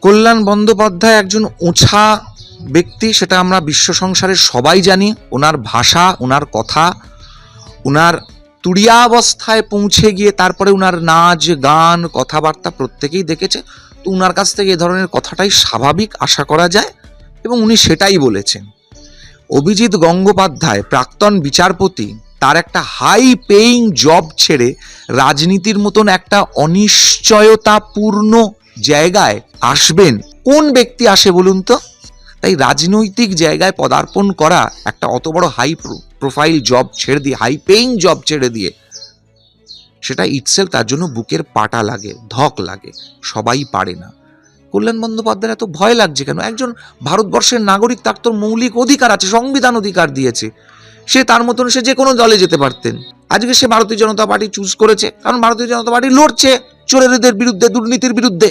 কল্যাণ বন্দ্যোপাধ্যায় একজন ওঝা ব্যক্তি, সেটা আমরা বিশ্ব সংসারের সবাই জানি। ওনার ভাষা, ওনার কথা, ওনার তুরিয়াবস্থায় পৌঁছে গিয়ে তারপরে ওনার নাচ গান কথাবার্তা প্রত্যেকেই দেখেছে। তো ওনার কাছ থেকে এ ধরনের কথাটাই স্বাভাবিক আশা করা যায়, এবং উনি সেটাই বলেছেন। অভিজিৎ গঙ্গোপাধ্যায় প্রাক্তন বিচারপতি, তার একটা হাই পেইং জব ছেড়ে রাজনীতির মতন একটা অনিশ্চয়তাপূর্ণ জায়গায় আসবেন কোন ব্যক্তি আসে বলুন তো? তাই রাজনৈতিক জায়গায় পদার্পণ করা, একটা অত বড় হাই প্রোফাইল জব ছেড়ে দিয়ে, হাই পেইং জব ছেড়ে দিয়ে, সেটা ইটসেলফ তার জন্য বুকের পাটা লাগে, ধক লাগে, সবাই পারে না। কল্যাণ বন্দ্যোপাধ্যায়ের এত ভয় লাগছে কেন? একজন ভারতবর্ষের নাগরিক, তার তো মৌলিক অধিকার আছে, সংবিধান অধিকার দিয়েছে। সে তার মতন সে যে কোনো দলে যেতে পারতেন। আজকে সে ভারতীয় জনতা পার্টি চুজ করেছে, কারণ ভারতীয় জনতা পার্টি লড়ছে চোরেদের বিরুদ্ধে, দুর্নীতির বিরুদ্ধে।